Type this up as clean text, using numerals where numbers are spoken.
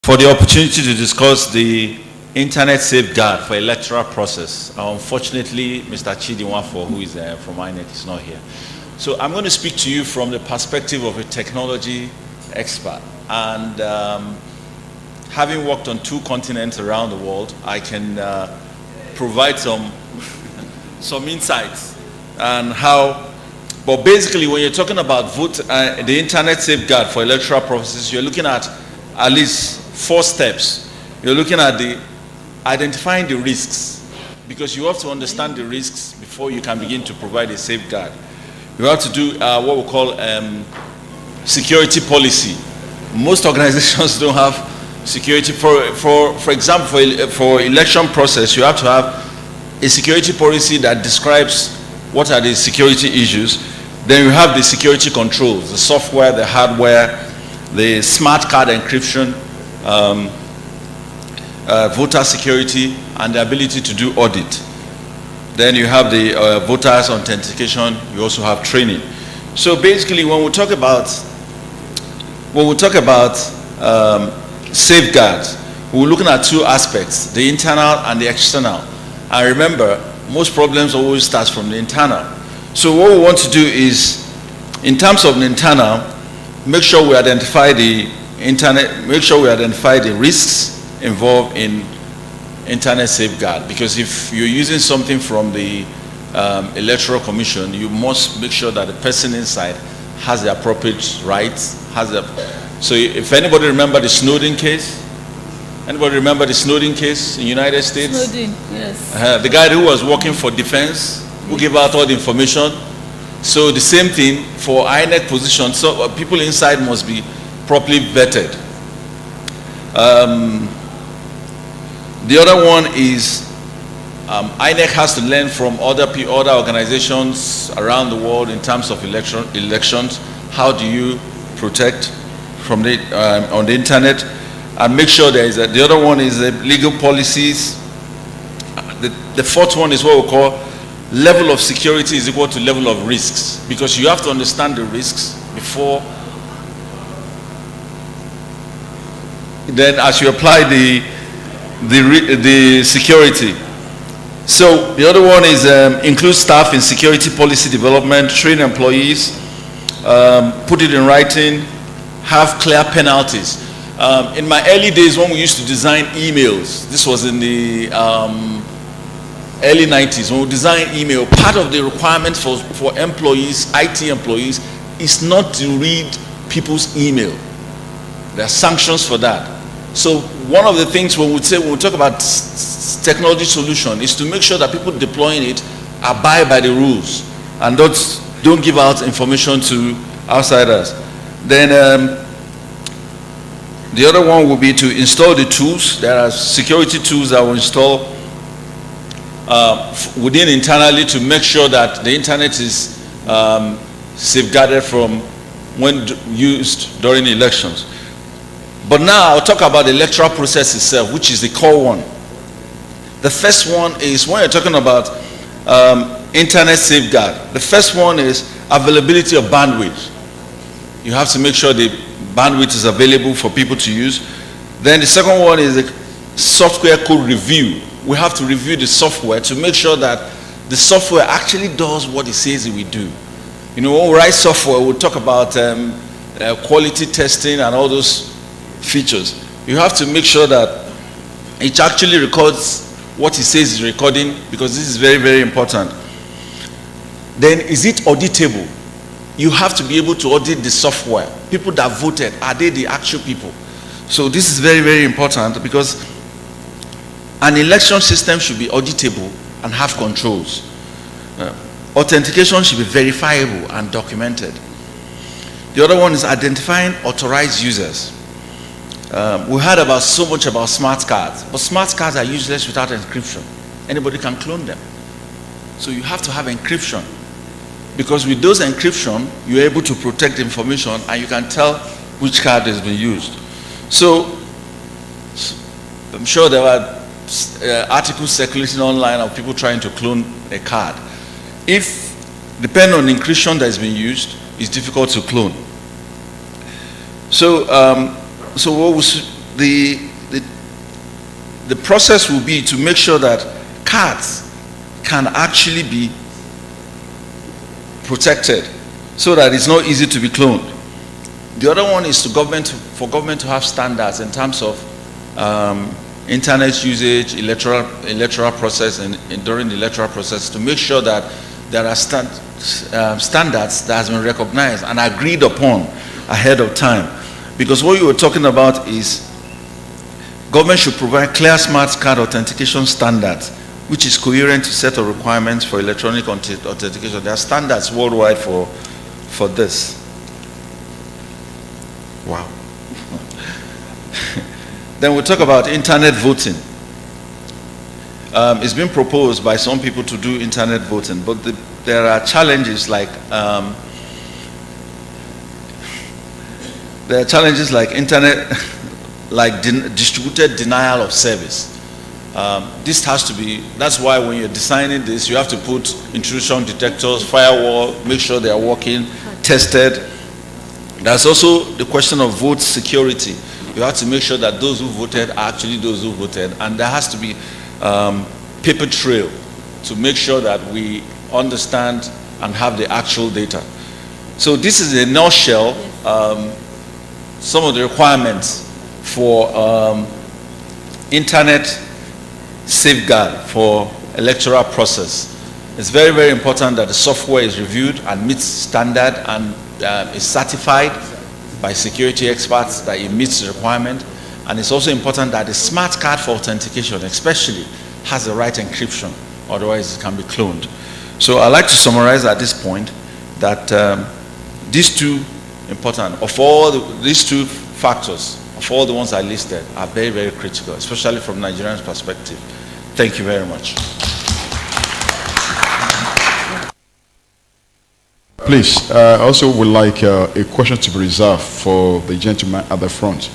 for the opportunity to discuss the internet safeguard for electoral process. Unfortunately, Mr. Chidi Nwafo, who is from INEC, is not here. So I'm going to speak to you from the perspective of a technology expert. And having worked on 2 continents around the world, I can provide some insights on how. But basically, when you're talking about the internet safeguard for electoral processes, you're looking at least 4 steps. You're looking at identifying the risks, because you have to understand the risks before you can begin to provide a safeguard. You have to do what we call security policy. Most organizations don't have security. For example, for election process, you have to have a security policy that describes what are the security issues. Then you have the security controls, the software, the hardware, the smart card encryption, voter security, and the ability to do audit. Then you have the voters authentication. You also have training. So basically, when we talk about safeguards, we're looking at 2 aspects: the internal and the external. And remember, most problems always start from the internal. So what we want to do is, in terms of the internal, make sure we identify the risks involved in internet safeguard. Because if you're using something from the Electoral Commission, you must make sure that the person inside has the appropriate rights. So if anybody remember the Snowden case? Anybody remember the Snowden case in the United States? Snowden, yes. The guy who was working for defense, who gave out all the information. So the same thing for INEC position. So people inside must be properly vetted. The other one is INEC has to learn from other organizations around the world in terms of elections. How do you protect from on the internet? And make sure there is the other one is legal policies. The 4th one is what we call level of security is equal to level of risks, because you have to understand the risks before then as you apply the security. So the other one is include staff in security policy development, train employees, put it in writing, have clear penalties. In my early days, when we used to design emails, this was in the early 90s, when we designed email, part of the requirement for employees, IT employees, is not to read people's email. There are sanctions for that. So one of the things when we talk about technology solution is to make sure that people deploying it abide by the rules and don't give out information to outsiders. Then the other one will be to install the tools. There are security tools that will install within internally to make sure that the internet is safeguarded from when used during elections. But now I'll talk about the electoral process itself, which is the core one. The first one is when you're talking about internet safeguard. The first one is availability of bandwidth. You have to make sure the bandwidth is available for people to use. Then the second one is the software code review. We have to review the software to make sure that the software actually does what it says it will do. You know, when we write software, we'll talk about quality testing and all those features. You have to make sure that it actually records what it says it's recording, because this is very, very important. Then is it auditable? You have to be able to audit the software. People that voted, are they the actual people? So this is very, very important, because an election system should be auditable and have controls. Authentication should be verifiable and documented. The other one is identifying authorized users. We heard about so much about smart cards, but smart cards are useless without encryption. Anybody can clone them. So you have to have encryption, because with those encryption, you're able to protect information and you can tell which card has been used. So I'm sure there were articles circulating online of people trying to clone a card. If, depending on the encryption that has been used, it's difficult to clone. So the process will be to make sure that cards can actually be protected so that it's not easy to be cloned. The other one is for government to have standards in terms of internet usage, electoral process, and during the electoral process, to make sure that there are standards that has been recognized and agreed upon ahead of time. Because what you were talking about is government should provide clear smart card authentication standards, which is coherent to set of requirements for electronic authentication. There are standards worldwide for this. Wow. Then we'll talk about internet voting. It's been proposed by some people to do internet voting, but there are challenges like internet, like distributed denial of service. This has to be, that's why when you're designing this, you have to put intrusion detectors, firewall, make sure they are working, tested. There's also the question of vote security. You have to make sure that those who voted are actually those who voted, and there has to be paper trail to make sure that we understand and have the actual data. So this is in a nutshell some of the requirements for internet safeguard for electoral process. It's very, very important that the software is reviewed and meets standard and is certified by security experts that it meets the requirement. And it's also important that the smart card for authentication especially has the right encryption, otherwise it can be cloned. So I'd like to summarize at this point that these two important, these two factors, of all the ones I listed, are very, very critical, especially from Nigerians' perspective. Thank you very much. Please, I also would like a question to be reserved for the gentleman at the front.